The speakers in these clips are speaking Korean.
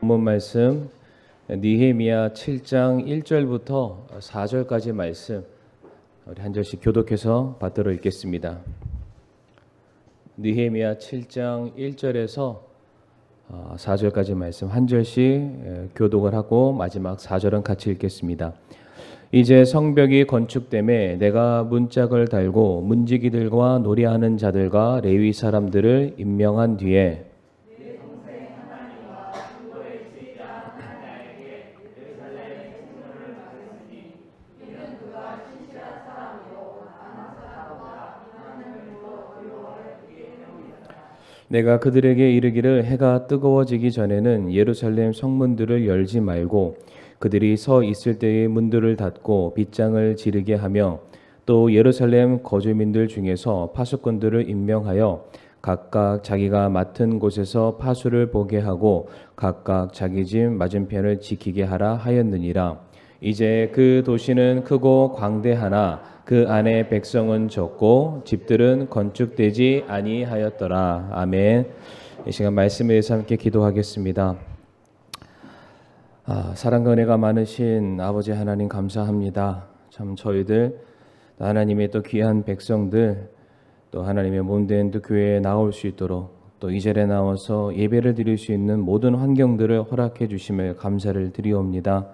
본문 말씀 느헤미야 7장 1절부터 4절까지 말씀 우리 한 절씩 교독해서 받들어 읽겠습니다. 느헤미야 7장 1절에서 4절까지 말씀 한 절씩 교독을 하고 마지막 4절은 같이 읽겠습니다. 이제 성벽이 건축됨에 내가 문짝을 달고 문지기들과 노래하는 자들과 레위 사람들을 임명한 뒤에 내가 그들에게 이르기를 해가 뜨거워지기 전에는 예루살렘 성문들을 열지 말고 그들이 서 있을 때의 문들을 닫고 빗장을 지르게 하며 또 예루살렘 거주민들 중에서 파수꾼들을 임명하여 각각 자기가 맡은 곳에서 파수를 보게 하고 각각 자기 집 맞은편을 지키게 하라 하였느니라. 이제 그 도시는 크고 광대하나 그 안에 백성은 적고 집들은 건축되지 아니하였더라. 아멘. 이 시간 말씀에 대해서 함께 기도하겠습니다. 사랑과 은혜가 많으신 아버지 하나님 감사합니다. 참 저희들 하나님의 또 귀한 백성들 또 하나님의 몸된 또 교회에 나올 수 있도록 또 이 자리에 나와서 예배를 드릴 수 있는 모든 환경들을 허락해 주심을 감사를 드리옵니다.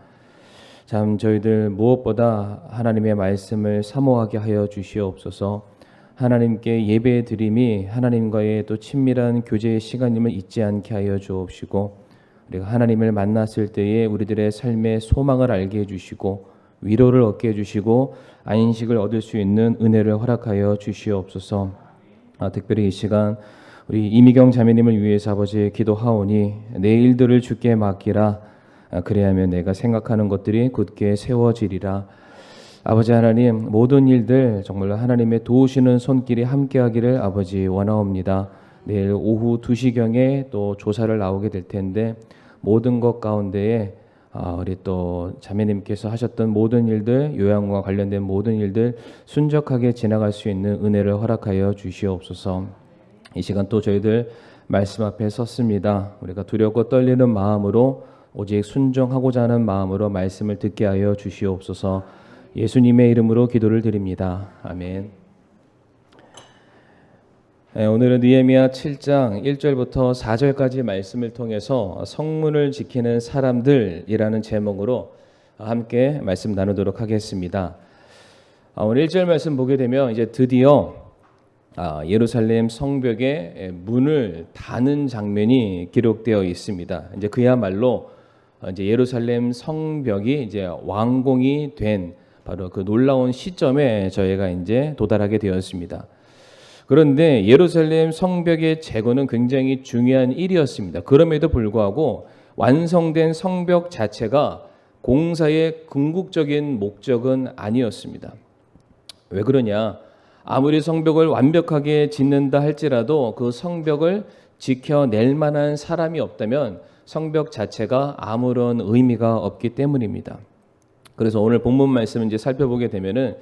참 저희들 무엇보다 하나님의 말씀을 사모하게 하여 주시옵소서. 하나님께 예배 드림이 하나님과의 또 친밀한 교제의 시간임을 잊지 않게 하여 주옵시고 우리가 하나님을 만났을 때에 우리들의 삶의 소망을 알게 해주시고 위로를 얻게 해주시고 안식을 얻을 수 있는 은혜를 허락하여 주시옵소서. 특별히 이 시간 우리 이미경 자매님을 위해서 아버지 기도하오니 내 일들을 주께 맡기라. 그래야면 내가 생각하는 것들이 굳게 세워지리라. 아버지 하나님 모든 일들 정말 하나님의 도우시는 손길이 함께하기를 아버지 원하옵니다. 내일 오후 2시경에 또 조사를 나오게 될 텐데 모든 것 가운데에 우리 또 자매님께서 하셨던 모든 일들 요양과 관련된 모든 일들 순적하게 지나갈 수 있는 은혜를 허락하여 주시옵소서. 이 시간 또 저희들 말씀 앞에 섰습니다. 우리가 두렵고 떨리는 마음으로 오직 순종하고자 하는 마음으로 말씀을 듣게 하여 주시옵소서. 예수님의 이름으로 기도를 드립니다. 아멘. 오늘은 느헤미야 7장 1절부터 4절까지 말씀을 통해서 성문을 지키는 사람들이라는 제목으로 함께 말씀 나누도록 하겠습니다. 오늘 1절 말씀 보게 되면 이제 드디어 예루살렘 성벽의 문을 닫는 장면이 기록되어 있습니다. 이제 그야말로 이제 예루살렘 성벽이 이제 완공이 된 바로 그 놀라운 시점에 저희가 이제 도달하게 되었습니다. 그런데 예루살렘 성벽의 재건은 굉장히 중요한 일이었습니다. 그럼에도 불구하고 완성된 성벽 자체가 공사의 궁극적인 목적은 아니었습니다. 왜 그러냐? 아무리 성벽을 완벽하게 짓는다 할지라도 그 성벽을 지켜낼 만한 사람이 없다면 성벽 자체가 아무런 의미가 없기 때문입니다. 그래서 오늘 본문 말씀을 이제 살펴보게 되면은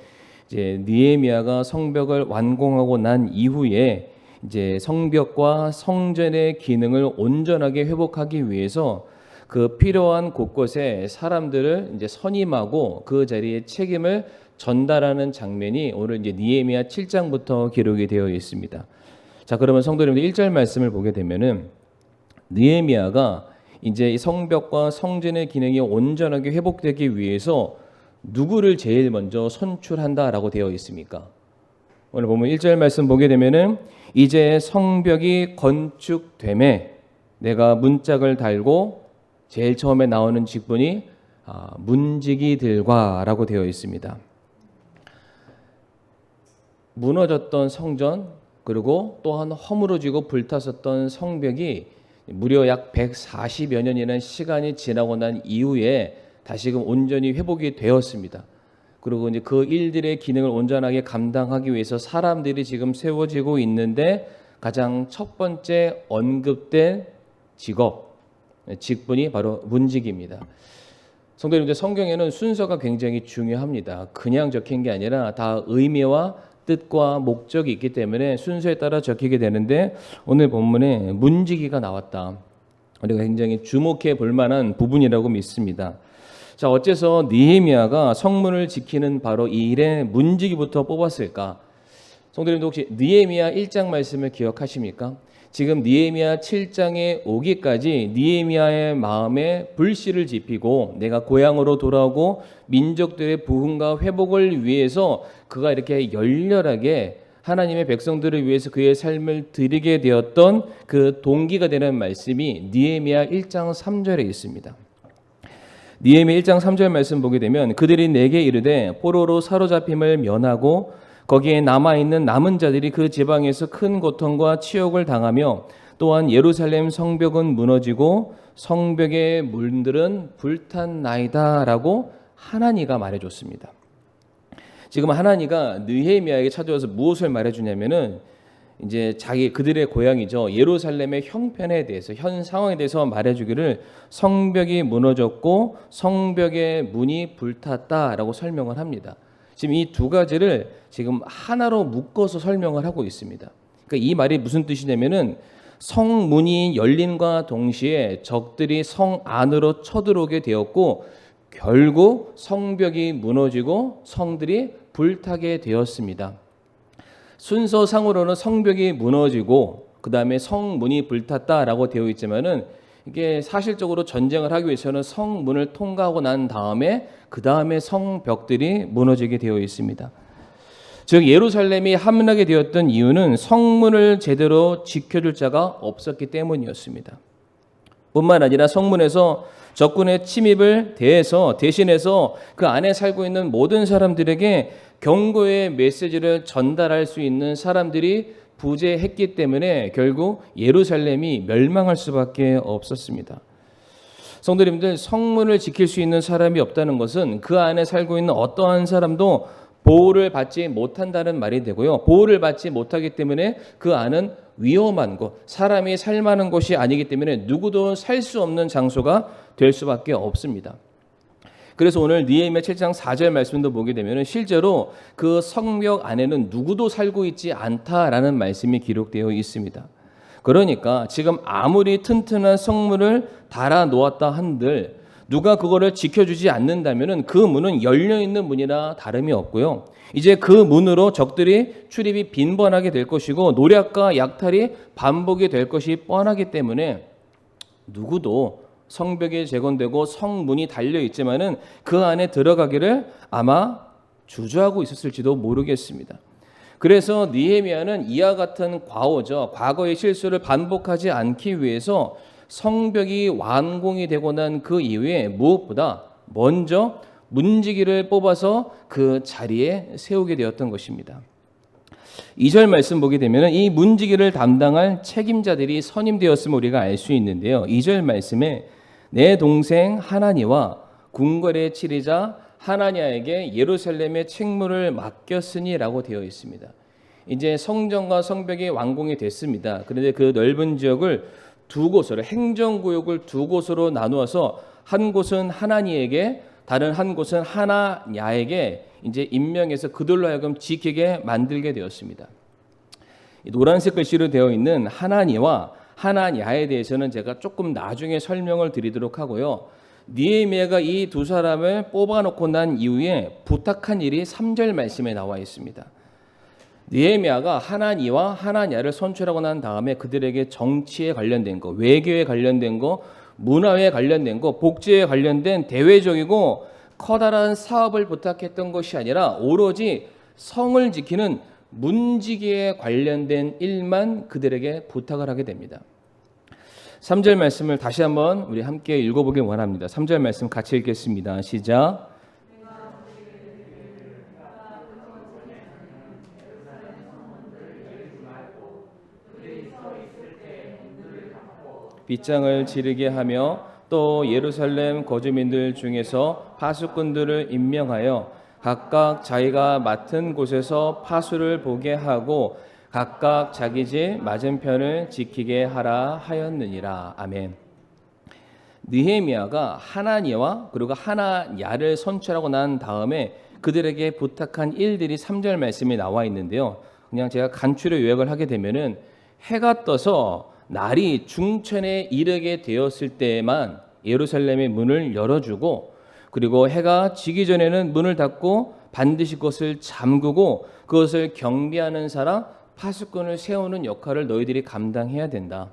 이제 느헤미야가 성벽을 완공하고 난 이후에 이제 성벽과 성전의 기능을 온전하게 회복하기 위해서 그 필요한 곳곳에 사람들을 이제 선임하고 그 자리에 책임을 전달하는 장면이 오늘 이제 느헤미야 7장부터 기록이 되어 있습니다. 자, 그러면 성도 여러분들 1절 말씀을 보게 되면은 느헤미야가 이제 이 성벽과 성전의 기능이 온전하게 회복되기 위해서 누구를 제일 먼저 선출한다라고 되어 있습니까? 오늘 보면 1절 말씀 보게 되면은 이제 성벽이 건축됨에 내가 문짝을 달고 제일 처음에 나오는 직분이 문지기들과라고 되어 있습니다. 무너졌던 성전 그리고 또한 허물어지고 불탔었던 성벽이 무려 약 140여 년이라는 시간이 지나고 난 이후에 다시금 온전히 회복이 되었습니다. 그리고 이제 그 일들의 기능을 온전하게 감당하기 위해서 사람들이 지금 세워지고 있는데 가장 첫 번째 언급된 직분이 바로 문지기입니다. 성도 여러분들, 성경에는 순서가 굉장히 중요합니다. 그냥 적힌 게 아니라 다 의미와 뜻과 목적이 있기 때문에 순서에 따라 적히게 되는데 오늘 본문에 문지기가 나왔다. 우리가 굉장히 주목해 볼 만한 부분이라고 믿습니다. 자, 어째서 느헤미야가 성문을 지키는 바로 이 일의 문지기부터 뽑았을까? 성도님도 혹시 느헤미야 1장 말씀을 기억하십니까? 지금 느헤미야 7장에 오기까지 느헤미야의 마음에 불씨를 지피고 내가 고향으로 돌아오고 민족들의 부흥과 회복을 위해서 그가 이렇게 열렬하게 하나님의 백성들을 위해서 그의 삶을 드리게 되었던 그 동기가 되는 말씀이 느헤미야 1장 3절에 있습니다. 느헤미야 1장 3절 말씀 보게 되면 그들이 내게 이르되 포로로 사로잡힘을 면하고 거기에 남아있는 남은 자들이 그 지방에서 큰 고통과 치욕을 당하며 또한 예루살렘 성벽은 무너지고 성벽의 문들은 불탔나이다 라고 하나니가 말해줬습니다. 지금 하나니가 느헤미야에게 찾아와서 무엇을 말해주냐면은 이제 그들의 고향이죠. 예루살렘의 형편에 대해서 현 상황에 대해서 말해주기를 성벽이 무너졌고 성벽의 문이 불탔다라고 설명을 합니다. 지금 이 두 가지를 지금 하나로 묶어서 설명을 하고 있습니다. 그러니까 이 말이 무슨 뜻이냐면은 성문이 열림과 동시에 적들이 성 안으로 쳐들어오게 되었고 결국 성벽이 무너지고 성들이 불타게 되었습니다. 순서상으로는 성벽이 무너지고 그 다음에 성문이 불탔다라고 되어 있지만은 이게 사실적으로 전쟁을 하기 위해서는 성문을 통과하고 난 다음에 그 다음에 성벽들이 무너지게 되어 있습니다. 즉 예루살렘이 함락이 되었던 이유는 성문을 제대로 지켜줄 자가 없었기 때문이었습니다. 뿐만 아니라 성문에서 적군의 침입을 대신해서 그 안에 살고 있는 모든 사람들에게 경고의 메시지를 전달할 수 있는 사람들이 부재했기 때문에 결국 예루살렘이 멸망할 수밖에 없었습니다. 성도님들, 성문을 지킬 수 있는 사람이 없다는 것은 그 안에 살고 있는 어떠한 사람도 보호를 받지 못한다는 말이 되고요. 보호를 받지 못하기 때문에 그 안은 위험한 곳, 사람이 살 만한 곳이 아니기 때문에 누구도 살 수 없는 장소가 될 수밖에 없습니다. 그래서 오늘 느헤미야 7장 4절 말씀도 보게 되면 실제로 그 성벽 안에는 누구도 살고 있지 않다라는 말씀이 기록되어 있습니다. 그러니까 지금 아무리 튼튼한 성문을 달아 놓았다 한들 누가 그거를 지켜주지 않는다면 그 문은 열려있는 문이나 다름이 없고요. 이제 그 문으로 적들이 출입이 빈번하게 될 것이고 노략과 약탈이 반복이 될 것이 뻔하기 때문에 누구도 성벽이 재건되고 성문이 달려있지만은 그 안에 들어가기를 아마 주저하고 있었을지도 모르겠습니다. 그래서 느헤미야는 이와 같은 과거의 실수를 반복하지 않기 위해서 성벽이 완공이 되고 난 그 이후에 무엇보다 먼저 문지기를 뽑아서 그 자리에 세우게 되었던 것입니다. 2절 말씀 보게 되면 이 문지기를 담당할 책임자들이 선임되었음을 우리가 알 수 있는데요. 2절 말씀에 내 동생 하나니와 궁궐의 치리자 하나냐에게 예루살렘의 책무를 맡겼으니라고 되어 있습니다. 이제 성전과 성벽이 완공이 됐습니다. 그런데 그 넓은 지역을 두 곳으로 행정구역을 두 곳으로 나누어서 한 곳은 하나니에게 다른 한 곳은 하나냐에게 이제 임명해서 그들로 하여금 지키게 만들게 되었습니다. 노란색 글씨로 되어 있는 하나니와 하나냐에 대해서는 제가 조금 나중에 설명을 드리도록 하고요. 느헤미야가 이 두 사람을 뽑아놓고 난 이후에 부탁한 일이 3절 말씀에 나와 있습니다. 느헤미야가 하나니와 하나냐를 선출하고 난 다음에 그들에게 정치에 관련된 거, 외교에 관련된 거, 문화에 관련된 거, 복지에 관련된 대외적이고 커다란 사업을 부탁했던 것이 아니라 오로지 성을 지키는 문지기에 관련된 일만 그들에게 부탁을 하게 됩니다. 3절 말씀을 다시 한번 우리 함께 읽어보길 원합니다. 3절 말씀 같이 읽겠습니다. 시작. 빗장을 지르게 하며 또 예루살렘 거주민들 중에서 파수꾼들을 임명하여 각각 자기가 맡은 곳에서 파수를 보게 하고 각각 자기 집 맞은편을 지키게 하라 하였느니라. 아멘. 느헤미야가 하나니와 그리고 하나냐를 선출하고 난 다음에 그들에게 부탁한 일들이 3절 말씀에 나와 있는데요. 그냥 제가 간추려 요약을 하게 되면은 해가 떠서 날이 중천에 이르게 되었을 때에만 예루살렘의 문을 열어주고, 그리고 해가 지기 전에는 문을 닫고 반드시 그것을 잠그고 그것을 경비하는 사람, 파수꾼을 세우는 역할을 너희들이 감당해야 된다.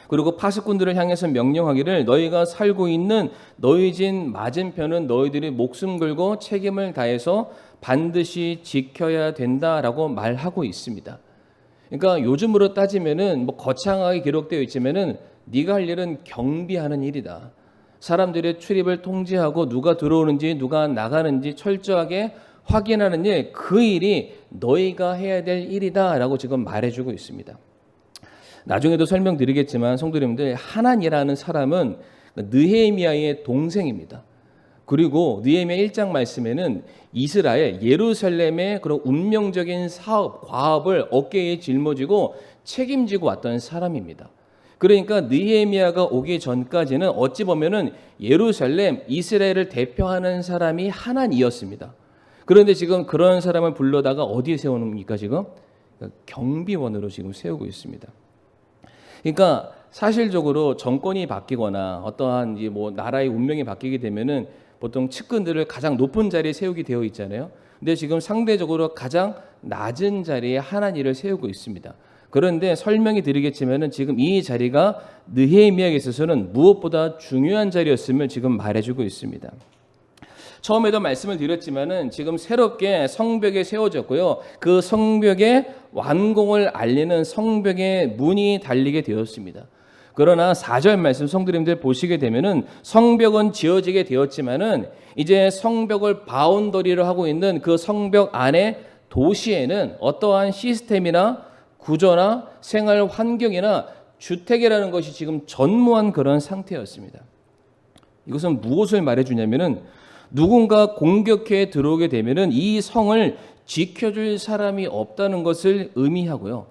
그리고 파수꾼들을 향해서 명령하기를 너희가 살고 있는 너희 집 맞은편은 너희들이 목숨 걸고 책임을 다해서 반드시 지켜야 된다라고 말하고 있습니다. 그러니까 요즘으로 따지면은 뭐 거창하게 기록되어 있지만은 네가 할 일은 경비하는 일이다. 사람들의 출입을 통제하고 누가 들어오는지 누가 나가는지 철저하게 확인하는 일, 그 일이 너희가 해야 될 일이다라고 지금 말해주고 있습니다. 나중에도 설명드리겠지만 성도님들, 하난이라는 사람은 느헤미야의 동생입니다. 그리고 느헤미야 1장 말씀에는 이스라엘, 예루살렘의 그런 운명적인 사업, 과업을 어깨에 짊어지고 책임지고 왔던 사람입니다. 그러니까 느헤미야가 오기 전까지는 어찌 보면은 예루살렘, 이스라엘을 대표하는 사람이 하난이었습니다. 그런데 지금 그런 사람을 불러다가 어디에 세우니까 지금 경비원으로 지금 세우고 있습니다. 그러니까 사실적으로 정권이 바뀌거나 어떠한 뭐 나라의 운명이 바뀌게 되면은 보통 측근들을 가장 높은 자리에 세우게 되어 있잖아요. 근데 지금 상대적으로 가장 낮은 자리에 하나님을 세우고 있습니다. 그런데 설명이 드리겠지만은 지금 이 자리가 느헤미야에 있어서는 무엇보다 중요한 자리였음을 지금 말해주고 있습니다. 처음에도 말씀을 드렸지만은 지금 새롭게 성벽에 세워졌고요. 그 성벽의 완공을 알리는 성벽의 문이 달리게 되었습니다. 그러나 4절 말씀 성도님들 보시게 되면은 성벽은 지어지게 되었지만은 이제 성벽을 바운더리로 하고 있는 그 성벽 안에 도시에는 어떠한 시스템이나 구조나 생활 환경이나 주택이라는 것이 지금 전무한 그런 상태였습니다. 이것은 무엇을 말해주냐면은 누군가 공격해 들어오게 되면은 이 성을 지켜줄 사람이 없다는 것을 의미하고요.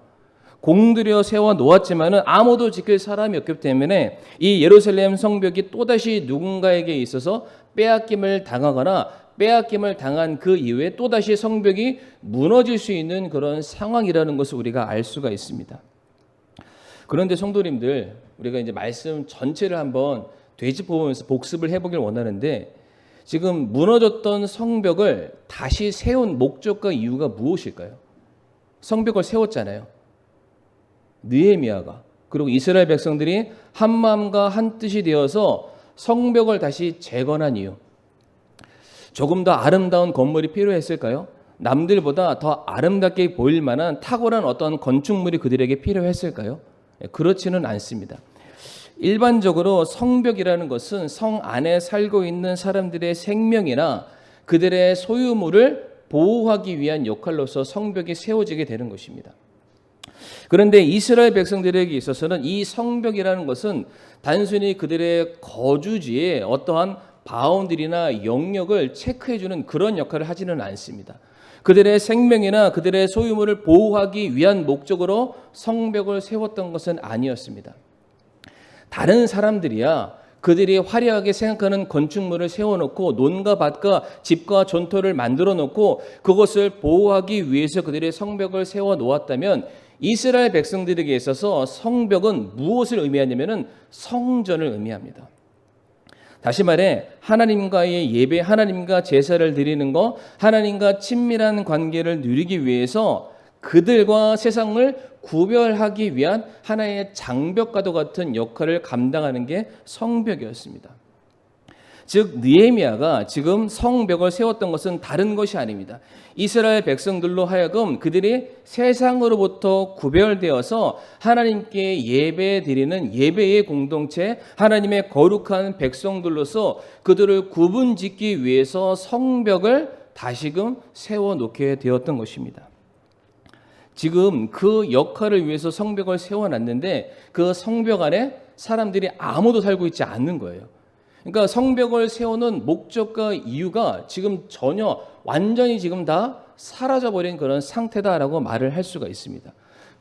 공들여 세워 놓았지만은 아무도 지킬 사람이 없기 때문에 이 예루살렘 성벽이 또다시 누군가에게 있어서 빼앗김을 당하거나 빼앗김을 당한 그 이후에 또다시 성벽이 무너질 수 있는 그런 상황이라는 것을 우리가 알 수가 있습니다. 그런데 성도님들, 우리가 이제 말씀 전체를 한번 되짚어보면서 복습을 해보길 원하는데, 지금 무너졌던 성벽을 다시 세운 목적과 이유가 무엇일까요? 성벽을 세웠잖아요. 느헤미야가, 그리고 이스라엘 백성들이 한 마음과 한 뜻이 되어서 성벽을 다시 재건한 이유. 조금 더 아름다운 건물이 필요했을까요? 남들보다 더 아름답게 보일 만한 탁월한 어떤 건축물이 그들에게 필요했을까요? 그렇지는 않습니다. 일반적으로 성벽이라는 것은 성 안에 살고 있는 사람들의 생명이나 그들의 소유물을 보호하기 위한 역할로서 성벽이 세워지게 되는 것입니다. 그런데 이스라엘 백성들에게 있어서는 이 성벽이라는 것은 단순히 그들의 거주지에 어떠한 바운드리나 영역을 체크해주는 그런 역할을 하지는 않습니다. 그들의 생명이나 그들의 소유물을 보호하기 위한 목적으로 성벽을 세웠던 것은 아니었습니다. 다른 사람들이야 그들이 화려하게 생각하는 건축물을 세워놓고 논과 밭과 집과 전토를 만들어 놓고 그것을 보호하기 위해서 그들의 성벽을 세워 놓았다면, 이스라엘 백성들에게 있어서 성벽은 무엇을 의미하냐면은 성전을 의미합니다. 다시 말해 하나님과의 예배, 하나님과 제사를 드리는 것, 하나님과 친밀한 관계를 누리기 위해서 그들과 세상을 구별하기 위한 하나의 장벽과도 같은 역할을 감당하는 게 성벽이었습니다. 즉 느헤미야가 지금 성벽을 세웠던 것은 다른 것이 아닙니다. 이스라엘 백성들로 하여금 그들이 세상으로부터 구별되어서 하나님께 예배드리는 예배의 공동체, 하나님의 거룩한 백성들로서 그들을 구분짓기 위해서 성벽을 다시금 세워놓게 되었던 것입니다. 지금 그 역할을 위해서 성벽을 세워놨는데 그 성벽 안에 사람들이 아무도 살고 있지 않는 거예요. 그러니까 성벽을 세우는 목적과 이유가 지금 전혀 완전히 지금 다 사라져버린 그런 상태다라고 말을 할 수가 있습니다.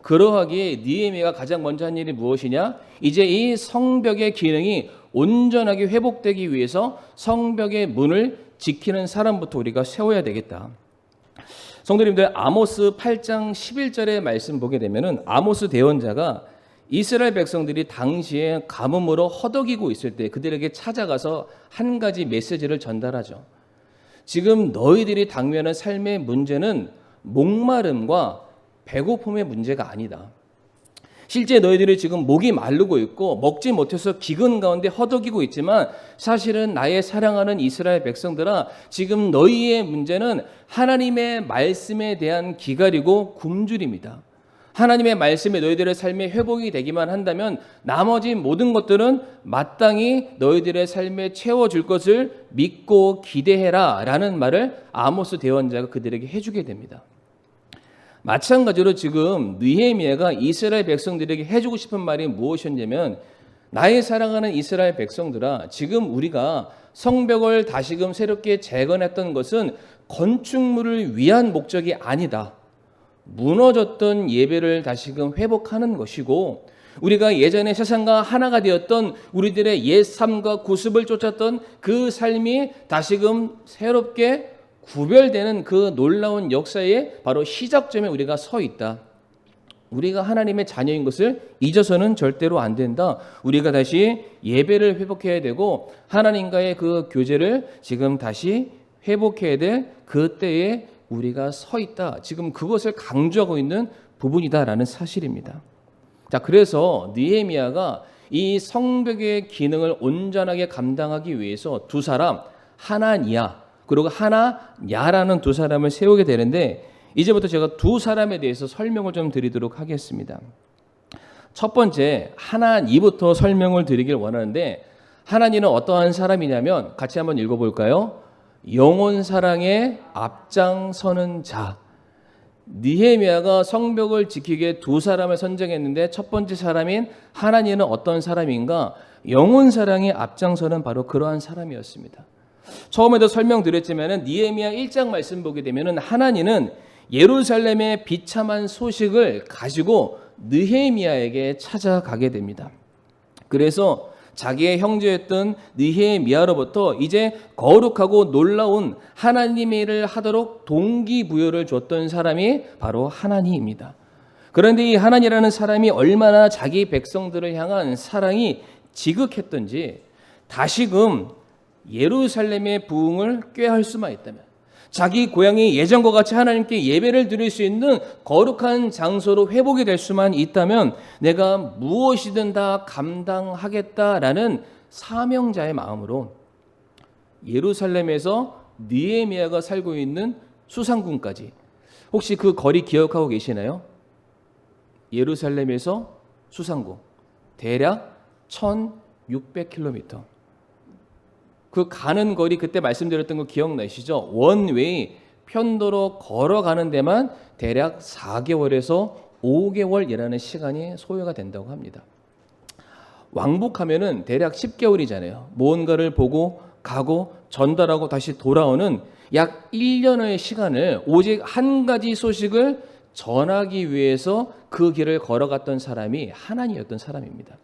그러하기에 느헤미야가 가장 먼저 한 일이 무엇이냐? 이제 이 성벽의 기능이 온전하게 회복되기 위해서 성벽의 문을 지키는 사람부터 우리가 세워야 되겠다. 성도님들, 아모스 8장 11절의 말씀 보게 되면은 아모스 대언자가 이스라엘 백성들이 당시에 가뭄으로 허덕이고 있을 때 그들에게 찾아가서 한 가지 메시지를 전달하죠. 지금 너희들이 당면한 삶의 문제는 목마름과 배고픔의 문제가 아니다. 실제 너희들이 지금 목이 마르고 있고 먹지 못해서 기근 가운데 허덕이고 있지만 사실은 나의 사랑하는 이스라엘 백성들아, 지금 너희의 문제는 하나님의 말씀에 대한 기갈이고 굶주림이다. 하나님의 말씀이 너희들의 삶에 회복이 되기만 한다면 나머지 모든 것들은 마땅히 너희들의 삶에 채워줄 것을 믿고 기대해라 라는 말을 아모스 대언자가 그들에게 해주게 됩니다. 마찬가지로 지금 느헤미야가 이스라엘 백성들에게 해주고 싶은 말이 무엇이었냐면, 나의 사랑하는 이스라엘 백성들아, 지금 우리가 성벽을 다시금 새롭게 재건했던 것은 건축물을 위한 목적이 아니다. 무너졌던 예배를 다시금 회복하는 것이고, 우리가 예전에 세상과 하나가 되었던 우리들의 옛 삶과 구습을 쫓았던 그 삶이 다시금 새롭게 구별되는 그 놀라운 역사의 바로 시작점에 우리가 서 있다. 우리가 하나님의 자녀인 것을 잊어서는 절대로 안 된다. 우리가 다시 예배를 회복해야 되고 하나님과의 그 교제를 지금 다시 회복해야 될 그때에 우리가 서 있다. 지금 그것을 강조하고 있는 부분이다라는 사실입니다. 자, 그래서 느헤미야가 이 성벽의 기능을 온전하게 감당하기 위해서 두 사람, 하나니야 그리고 하나야라는 두 사람을 세우게 되는데, 이제부터 제가 두 사람에 대해서 설명을 좀 드리도록 하겠습니다. 첫 번째 하나니부터 설명을 드리길 원하는데, 하나니는 어떠한 사람이냐면 같이 한번 읽어볼까요? 영혼 사랑에 앞장서는 자. 느헤미야가 성벽을 지키기에 두 사람을 선정했는데 첫 번째 사람인 하나니는 어떤 사람인가? 영혼 사랑에 앞장서는 바로 그러한 사람이었습니다. 처음에도 설명드렸지만 느헤미야 1장 말씀 보게 되면 하나니는 예루살렘의 비참한 소식을 가지고 느헤미야에게 찾아가게 됩니다. 그래서 자기의 형제였던 느헤미야로부터 이제 거룩하고 놀라운 하나님의 일을 하도록 동기부여를 줬던 사람이 바로 하나니입니다. 그런데 이 하나니라는 사람이 얼마나 자기 백성들을 향한 사랑이 지극했던지 다시금 예루살렘의 부흥을 꾀할 수만 있다면, 자기 고향이 예전과 같이 하나님께 예배를 드릴 수 있는 거룩한 장소로 회복이 될 수만 있다면 내가 무엇이든 다 감당하겠다라는 사명자의 마음으로 예루살렘에서 느헤미야가 살고 있는 수상군까지, 혹시 그 거리 기억하고 계시나요? 예루살렘에서 수상군 대략 1600km. 그 가는 거리 그때 말씀드렸던 거 기억나시죠? 원웨이 편도로 걸어가는 데만 대략 4개월에서 5개월이라는 시간이 소요가 된다고 합니다. 왕복하면은 대략 10개월이잖아요. 뭔가를 보고 가고 전달하고 다시 돌아오는 약 1년의 시간을 오직 한 가지 소식을 전하기 위해서 그 길을 걸어갔던 사람이 하나니였던 사람입니다.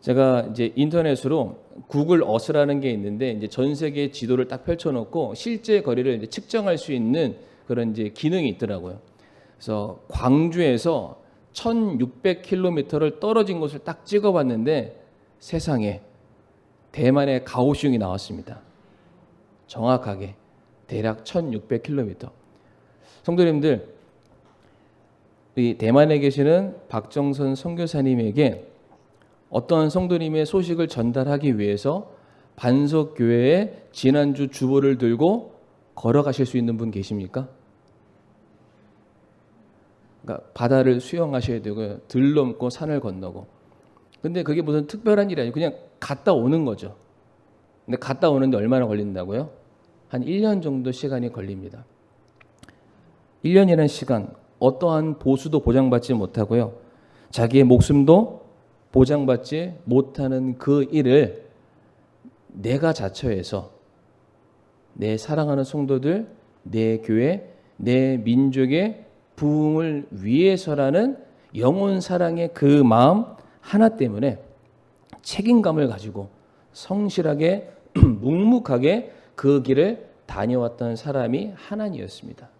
제가 이제 인터넷으로 구글 어스라는 게 있는데 이제 전 세계 지도를 딱 펼쳐놓고 실제 거리를 이제 측정할 수 있는 그런 이제 기능이 있더라고요. 그래서 광주에서 1600km를 떨어진 곳을 딱 찍어봤는데 세상에 대만의 가오슝이 나왔습니다. 정확하게 대략 1600km. 성도님들, 이 대만에 계시는 박정선 선교사님에게 어떠한 성도님의 소식을 전달하기 위해서 반석교회에 지난주 주보를 들고 걸어가실 수 있는 분 계십니까? 그러니까 바다를 수영하셔야 되고요. 들 넘고 산을 건너고. 근데 그게 무슨 특별한 일이 아니고 그냥 갔다 오는 거죠. 근데 갔다 오는데 얼마나 걸린다고요? 한 1년 정도 시간이 걸립니다. 1년이라는 시간, 어떠한 보수도 보장받지 못하고요. 자기의 목숨도 보장받지 못하는 그 일을 내가 자처해서 내 사랑하는 성도들, 내 교회, 내 민족의 부흥을 위해서라는 영혼 사랑의 그 마음 하나 때문에 책임감을 가지고 성실하게 묵묵하게 그 길을 다녀왔던 사람이 하나니였습니다.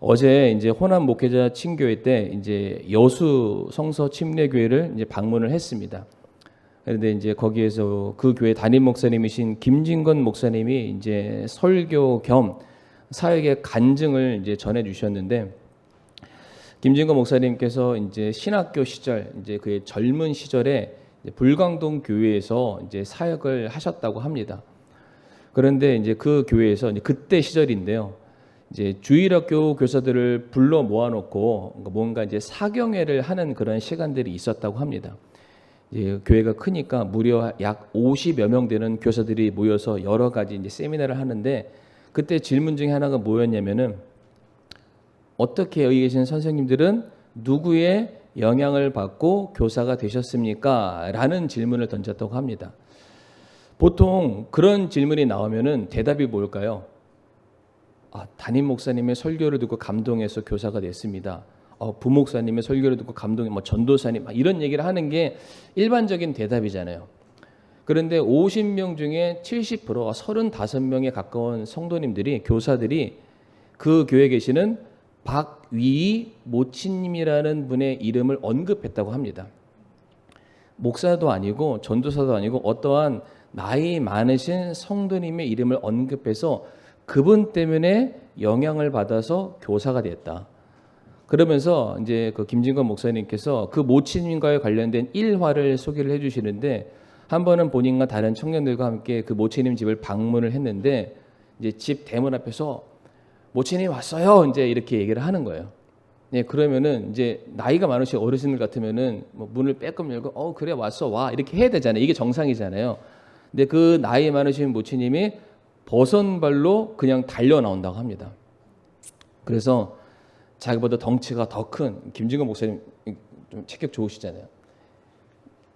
어제 이제 호남 목회자 친교회 때 이제 여수 성서 침례교회를 이제 방문을 했습니다. 그런데 이제 거기에서 그 교회 담임 목사님이신 김진건 목사님이 이제 설교 겸 사역의 간증을 이제 전해 주셨는데, 김진건 목사님께서 이제 신학교 시절, 이제 그의 젊은 시절에 불광동 교회에서 이제 사역을 하셨다고 합니다. 그런데 이제 그 교회에서 이제 그때 시절인데요. 이제 주일학교 교사들을 불러 모아놓고 뭔가 이제 사경회를 하는 그런 시간들이 있었다고 합니다. 이제 교회가 크니까 무려 약 50여 명 되는 교사들이 모여서 여러 가지 이제 세미나를 하는데, 그때 질문 중에 하나가 뭐였냐면은, 어떻게 여기 계신 선생님들은 누구의 영향을 받고 교사가 되셨습니까? 라는 질문을 던졌다고 합니다. 보통 그런 질문이 나오면은 대답이 뭘까요? 담임 목사님의 설교를 듣고 감동해서 교사가 됐습니다. 부목사님의 설교를 듣고 감동해, 전도사님, 이런 얘기를 하는 게 일반적인 대답이잖아요. 그런데 50명 중에 70%, 35명에 가까운 성도님들이, 교사들이 그 교회에 계시는 박위희 모치님이라는 분의 이름을 언급했다고 합니다. 목사도 아니고 전도사도 아니고 어떠한 나이 많으신 성도님의 이름을 언급해서 그분 때문에 영향을 받아서 교사가 됐다. 그러면서 이제 그 김진건 목사님께서 그 모치님과에 관련된 일화를 소개를 해주시는데, 한 번은 본인과 다른 청년들과 함께 그 모치님 집을 방문을 했는데, 이제 집 대문 앞에서 모치님 왔어요, 이제 이렇게 얘기를 하는 거예요. 네, 그러면은 이제 나이가 많으신 어르신들 같으면은 문을 빼끔 열고 그래 왔어 와 이렇게 해야 되잖아요. 이게 정상이잖아요. 근데 그 나이 많으신 모치님이 버선발로 그냥 달려 나온다고 합니다. 그래서 자기보다 덩치가 더 큰 김진건 목사님, 좀 체격 좋으시잖아요.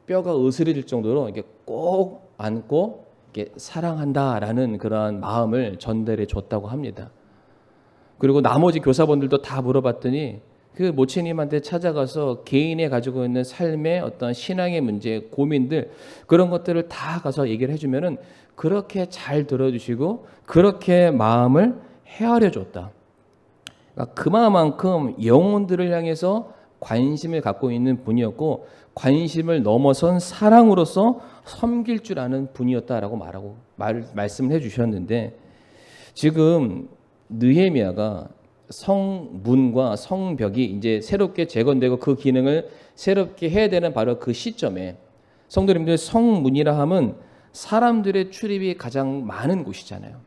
뼈가 으스러질 정도로 이렇게 꼭 안고 이렇게 사랑한다라는 그런 마음을 전달해 줬다고 합니다. 그리고 나머지 교사분들도 다 물어봤더니 그 모치님한테 찾아가서 개인이 가지고 있는 삶의 어떤 신앙의 문제, 고민들, 그런 것들을 다 가서 얘기를 해주면은 그렇게 잘 들어주시고 그렇게 마음을 헤아려 줬다. 그러니까 그만큼 영혼들을 향해서 관심을 갖고 있는 분이었고, 관심을 넘어선 사랑으로서 섬길 줄 아는 분이었다라고 말씀을 해주셨는데, 지금 느헤미야가 성문과 성벽이 이제 새롭게 재건되고 그 기능을 새롭게 해야 되는 바로 그 시점에, 성도님들, 성문이라 함은 사람들의 출입이 가장 많은 곳이잖아요.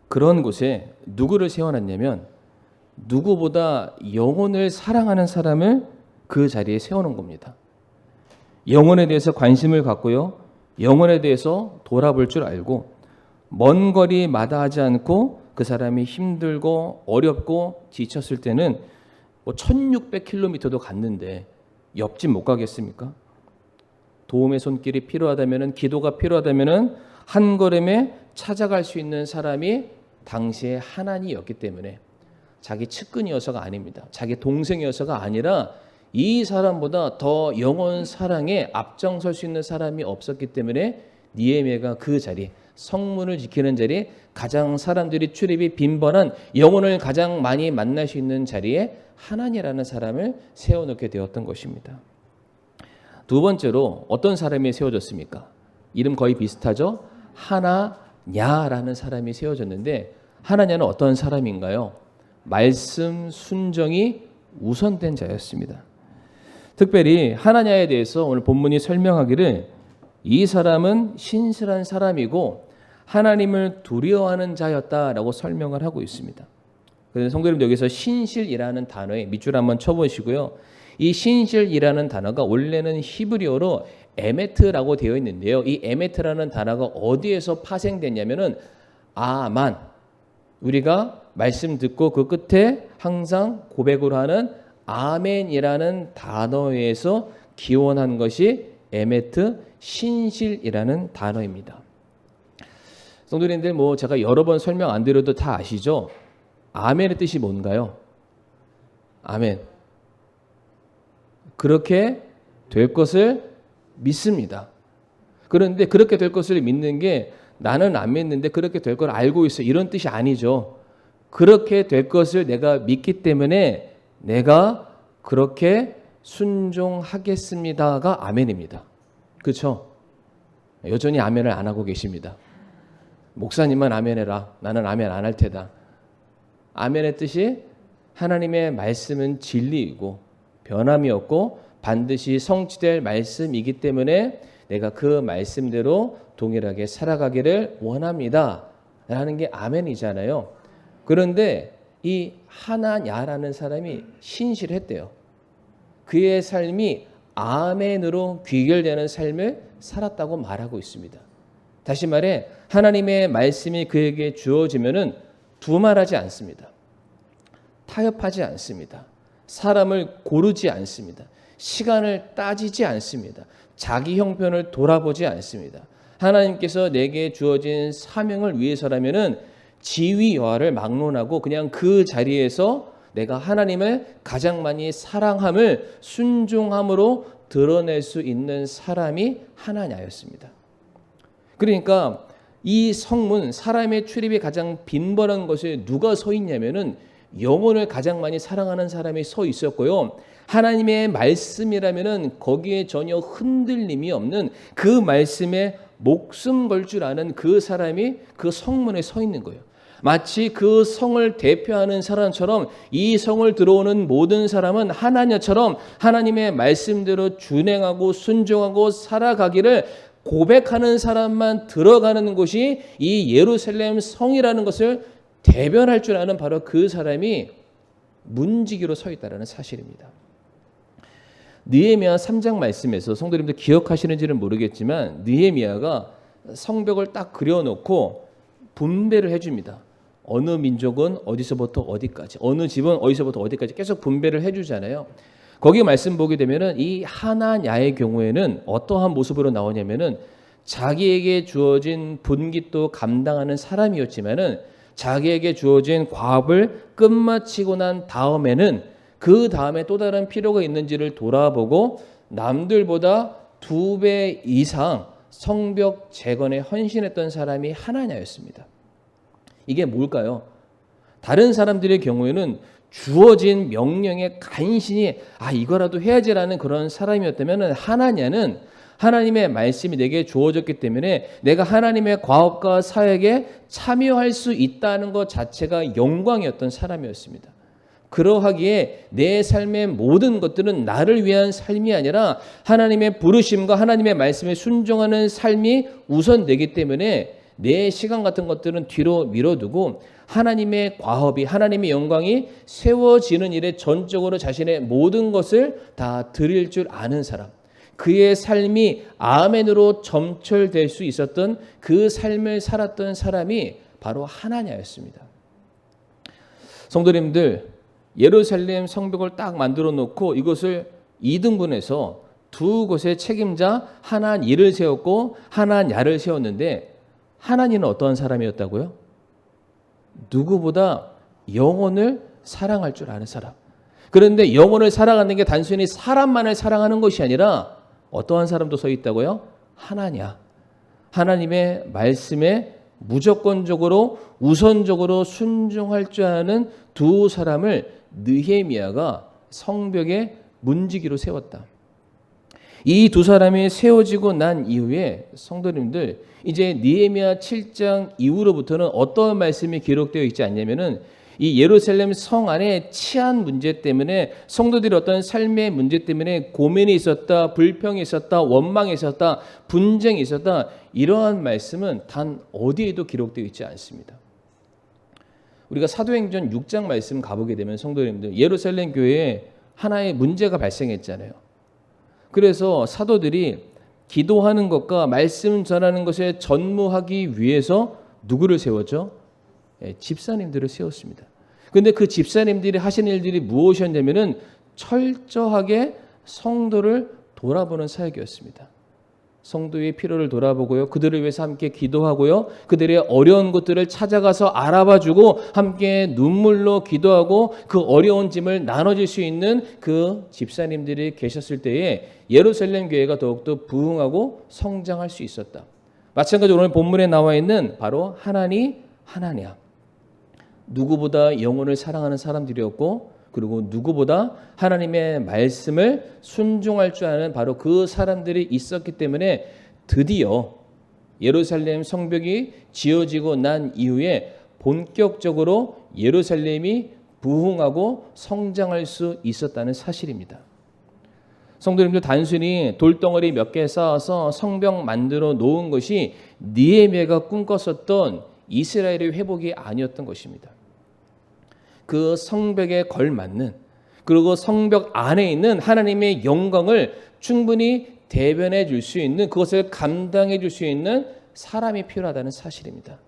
그런 곳에 누구를 세워놨냐면, 누구보다 영혼을 사랑하는 사람을 그 자리에 세워놓은 겁니다. 영혼에 대해서 관심을 갖고요, 영혼에 대해서 돌아볼 줄 알고, 먼 거리 마다하지 않고 그 사람이 힘들고 어렵고 지쳤을 때는 1600km도 갔는데 옆집 못 가겠습니까? 도움의 손길이 필요하다면은, 기도가 필요하다면은 한 걸음에 찾아갈 수 있는 사람이 당시에 하나님이었기 때문에, 자기 측근이어서가 아닙니다. 자기 동생이어서가 아니라 이 사람보다 더 영혼 사랑에 앞장설 수 있는 사람이 없었기 때문에 느헤미야가 그 자리, 성문을 지키는 자리, 가장 사람들이 출입이 빈번한, 영혼을 가장 많이 만날 수 있는 자리에 하나니라는 사람을 세워놓게 되었던 것입니다. 두 번째로 어떤 사람이 세워졌습니까? 이름 거의 비슷하죠? 하나냐라는 사람이 세워졌는데, 하나냐는 어떤 사람인가요? 말씀 순정이 우선된 자였습니다. 특별히 하나냐에 대해서 오늘 본문이 설명하기를, 이 사람은 신실한 사람이고 하나님을 두려워하는 자였다라고 설명을 하고 있습니다. 그래서 성도님들, 여기서 신실이라는 단어에 밑줄 한번 쳐보시고요. 이 신실이라는 단어가 원래는 히브리어로 에메트라고 되어 있는데요. 이 에메트라는 단어가 어디에서 파생됐냐면은 아만, 우리가 말씀 듣고 그 끝에 항상 고백으로 하는 아멘이라는 단어에서 기원한 것이 에메트, 신실이라는 단어입니다. 성도님들, 제가 여러 번 설명 안 드려도 다 아시죠? 아멘의 뜻이 뭔가요? 아멘. 그렇게 될 것을 믿습니다. 그런데 그렇게 될 것을 믿는 게, 나는 안 믿는데 그렇게 될 걸 알고 있어, 이런 뜻이 아니죠. 그렇게 될 것을 내가 믿기 때문에 내가 그렇게 순종하겠습니다가 아멘입니다. 그렇죠? 여전히 아멘을 안 하고 계십니다. 목사님만 아멘해라. 나는 아멘 안 할 테다. 아멘의 뜻이 하나님의 말씀은 진리이고 변함이 없고 반드시 성취될 말씀이기 때문에 내가 그 말씀대로 동일하게 살아가기를 원합니다. 라는 게 아멘이잖아요. 그런데 이 하나냐라는 사람이 신실했대요. 그의 삶이 아멘으로 귀결되는 삶을 살았다고 말하고 있습니다. 다시 말해 하나님의 말씀이 그에게 주어지면은 두말하지 않습니다. 타협하지 않습니다. 사람을 고르지 않습니다. 시간을 따지지 않습니다. 자기 형편을 돌아보지 않습니다. 하나님께서 내게 주어진 사명을 위해서라면은 지위 여하를 막론하고 그냥 그 자리에서 내가 하나님을 가장 많이 사랑함을 순종함으로 드러낼 수 있는 사람이 하나냐였습니다. 그러니까 이 성문 사람의 출입이 가장 빈번한 곳에 누가 서 있냐면은 영혼을 가장 많이 사랑하는 사람이 서 있었고요. 하나님의 말씀이라면은 거기에 전혀 흔들림이 없는 그 말씀에 목숨 걸 줄 아는 그 사람이 그 성문에 서 있는 거예요. 마치 그 성을 대표하는 사람처럼 이 성을 들어오는 모든 사람은 하나님처럼 하나님의 말씀대로 준행하고 순종하고 살아가기를 고백하는 사람만 들어가는 곳이 이 예루살렘 성이라는 것을 대변할 줄 아는 바로 그 사람이 문지기로 서 있다는 사실입니다. 느헤미야 3장 말씀에서 성도님들 기억하시는지는 모르겠지만 느헤미야가 성벽을 딱 그려놓고 분배를 해줍니다. 어느 민족은 어디서부터 어디까지, 어느 집은 어디서부터 어디까지 계속 분배를 해주잖아요. 거기 말씀 보게 되면은 이 하나냐의 경우에는 어떠한 모습으로 나오냐면은 자기에게 주어진 분깃도 감당하는 사람이었지만은 자기에게 주어진 과업을 끝마치고 난 다음에는 그 다음에 또 다른 필요가 있는지를 돌아보고 남들보다 2배 이상 성벽 재건에 헌신했던 사람이 하나냐였습니다. 이게 뭘까요? 다른 사람들의 경우에는 주어진 명령에 간신히 이거라도 해야지라는 그런 사람이었다면 하나냐는 하나님의 말씀이 내게 주어졌기 때문에 내가 하나님의 과업과 사역에 참여할 수 있다는 것 자체가 영광이었던 사람이었습니다. 그러하기에 내 삶의 모든 것들은 나를 위한 삶이 아니라 하나님의 부르심과 하나님의 말씀에 순종하는 삶이 우선되기 때문에 내 시간 같은 것들은 뒤로 밀어두고 하나님의 과업이 하나님의 영광이 세워지는 일에 전적으로 자신의 모든 것을 다 드릴 줄 아는 사람, 그의 삶이 아멘으로 점철될 수 있었던 그 삶을 살았던 사람이 바로 하나냐였습니다. 성도님들, 예루살렘 성벽을 딱 만들어 놓고 이것을 2등분해서 두 곳의 책임자 하나니를 세웠고 하나냐를 세웠는데 하나니는 어떠한 사람이었다고요? 누구보다 영혼을 사랑할 줄 아는 사람. 그런데 영혼을 사랑하는 게 단순히 사람만을 사랑하는 것이 아니라 어떠한 사람도 서 있다고요? 하나냐. 하나님의 말씀에 무조건적으로 우선적으로 순종할 줄 아는 두 사람을 느헤미야가 성벽에 문지기로 세웠다. 이 두 사람이 세워지고 난 이후에 성도님들 이제 느헤미야 7장 이후로부터는 어떤 말씀이 기록되어 있지 않냐면은 이 예루살렘 성 안에 치안 문제 때문에 성도들이 어떤 삶의 문제 때문에 고민이 있었다, 불평이 있었다, 원망이 있었다, 분쟁이 있었다, 이러한 말씀은 단 어디에도 기록되어 있지 않습니다. 우리가 사도행전 6장 말씀 가보게 되면 성도님들 예루살렘 교회에 하나의 문제가 발생했잖아요. 그래서 사도들이 기도하는 것과 말씀 전하는 것에 전무하기 위해서 누구를 세웠죠? 집사님들을 세웠습니다. 그런데 그 집사님들이 하신 일들이 무엇이었냐면은 철저하게 성도를 돌아보는 사역이었습니다. 성도의 필요를 돌아보고요. 그들을 위해서 함께 기도하고요. 그들의 어려운 것들을 찾아가서 알아봐주고 함께 눈물로 기도하고 그 어려운 짐을 나눠줄 수 있는 그 집사님들이 계셨을 때에 예루살렘 교회가 더욱더 부흥하고 성장할 수 있었다. 마찬가지로 오늘 본문에 나와 있는 바로 하나냐. 누구보다 영혼을 사랑하는 사람들이었고, 그리고 누구보다 하나님의 말씀을 순종할 줄 아는 바로 그 사람들이 있었기 때문에 드디어 예루살렘 성벽이 지어지고 난 이후에 본격적으로 예루살렘이 부흥하고 성장할 수 있었다는 사실입니다. 성도님들, 단순히 돌덩어리 몇 개 쌓아서 성벽 만들어 놓은 것이 느헤미야가 꿈꿨었던 이스라엘의 회복이 아니었던 것입니다. 그 성벽에 걸맞는, 그리고 성벽 안에 있는 하나님의 영광을 충분히 대변해 줄 수 있는, 그것을 감당해 줄 수 있는 사람이 필요하다는 사실입니다.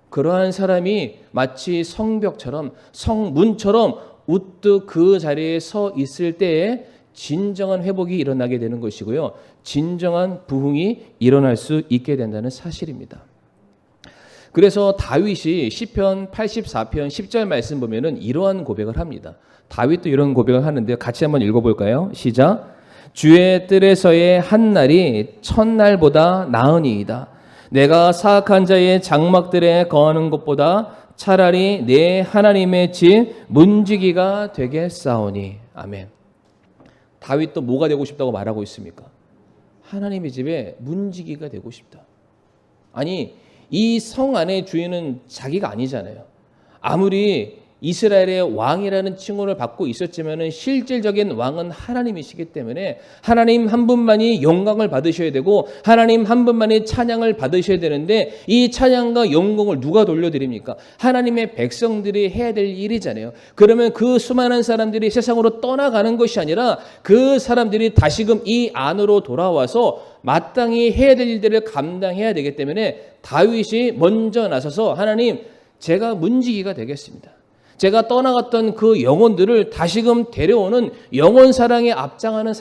그러한 사람이 마치 성벽처럼, 성문처럼 우뚝 그 자리에 서 있을 때에 진정한 회복이 일어나게 되는 것이고요, 진정한 부흥이 일어날 수 있게 된다는 사실입니다. 그래서 다윗이 시편 84편 10절 말씀 보면은 이러한 고백을 합니다. 다윗도 이런 고백을 하는데요, 같이 한번 읽어볼까요? 시작. 주의 뜰에서의 한 날이 천날보다 나으니이다. 내가 사악한 자의 장막들에 거하는 것보다 차라리 내 하나님의 집 문지기가 되겠사오니. 아멘. 다윗도 뭐가 되고 싶다고 말하고 있습니까? 하나님의 집에 문지기가 되고 싶다. 아니, 이 성 안의 주인은 자기가 아니잖아요. 아무리 이스라엘의 왕이라는 칭호를 받고 있었지만은 실질적인 왕은 하나님이시기 때문에 하나님 한 분만이 영광을 받으셔야 되고 하나님 한 분만이 찬양을 받으셔야 되는데, 이 찬양과 영광을 누가 돌려드립니까? 하나님의 백성들이 해야 될 일이잖아요. 그러면 그 수많은 사람들이 세상으로 떠나가는 것이 아니라 그 사람들이 다시금 이 안으로 돌아와서 마땅히 해야 될 일들을 감당해야 되기 때문에 다윗이 먼저 나서서 하나님, 제가 문지기가 되겠습니다. 제가 떠나갔던 그 영혼들을 다시금 데려오는 영혼 사랑에 앞장서는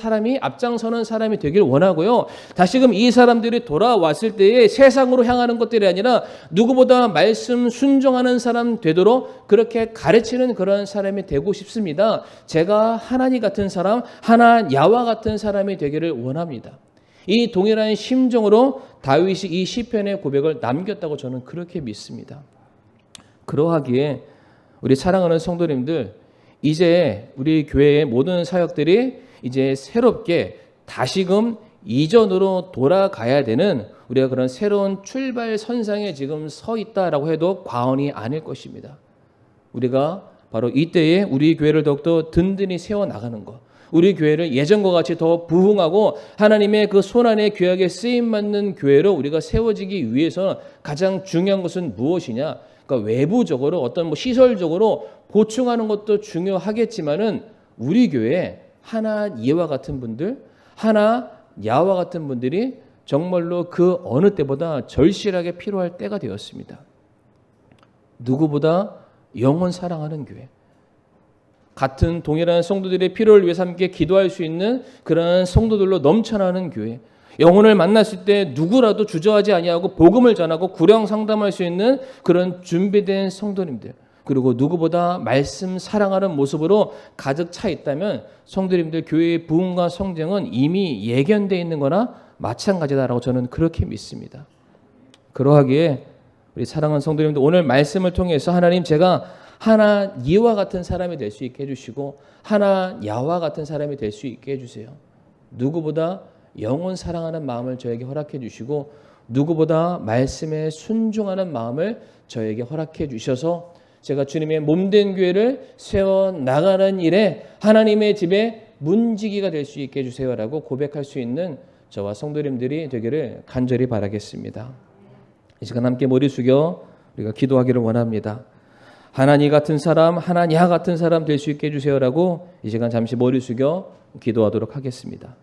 사람이 되길 원하고요. 다시금 이 사람들이 돌아왔을 때에 세상으로 향하는 것들이 아니라 누구보다 말씀 순종하는 사람 되도록 그렇게 가르치는 그런 사람이 되고 싶습니다. 제가 하나님 같은 사람, 하나 야와 같은 사람이 되기를 원합니다. 이 동일한 심정으로 다윗이 이 시편의 고백을 남겼다고 저는 그렇게 믿습니다. 그러하기에 우리 사랑하는 성도님들, 이제 우리 교회의 모든 사역들이 이제 새롭게 다시금 이전으로 돌아가야 되는, 우리가 그런 새로운 출발 선상에 지금 서 있다라고 해도 과언이 아닐 것입니다. 우리가 바로 이때에 우리 교회를 더욱더 든든히 세워나가는 것, 우리 교회를 예전과 같이 더 부흥하고 하나님의 그 손안에 귀하게 쓰임받는 교회로 우리가 세워지기 위해서 가장 중요한 것은 무엇이냐? 그러니까 외부적으로 어떤 시설적으로 보충하는 것도 중요하겠지만은 우리 교회에 하나 이와 같은 분들, 하나 야와 같은 분들이 정말로 그 어느 때보다 절실하게 필요할 때가 되었습니다. 누구보다 영혼 사랑하는 교회, 같은 동일한 성도들의 필요를 위해서 함께 기도할 수 있는 그런 성도들로 넘쳐나는 교회, 영혼을 만났을 때 누구라도 주저하지 아니하고 복음을 전하고 구령 상담할 수 있는 그런 준비된 성도님들, 그리고 누구보다 말씀 사랑하는 모습으로 가득 차 있다면 성도님들 교회의 부흥과 성장은 이미 예견되어 있는 거나 마찬가지다라고 저는 그렇게 믿습니다. 그러하기에 우리 사랑하는 성도님들, 오늘 말씀을 통해서 하나님, 제가 하나 이와 같은 사람이 될 수 있게 해주시고 하나 야와 같은 사람이 될 수 있게 해주세요. 누구보다 영혼 사랑하는 마음을 저에게 허락해 주시고 누구보다 말씀에 순종하는 마음을 저에게 허락해 주셔서 제가 주님의 몸된 교회를 세워나가는 일에 하나님의 집에 문지기가 될 수 있게 해주세요라고 고백할 수 있는 저와 성도님들이 되기를 간절히 바라겠습니다. 이 시간 함께 머리 숙여 우리가 기도하기를 원합니다. 하나님 같은 사람, 하나님 같은 사람 될 수 있게 해주세요라고 이 시간 잠시 머리 숙여 기도하도록 하겠습니다.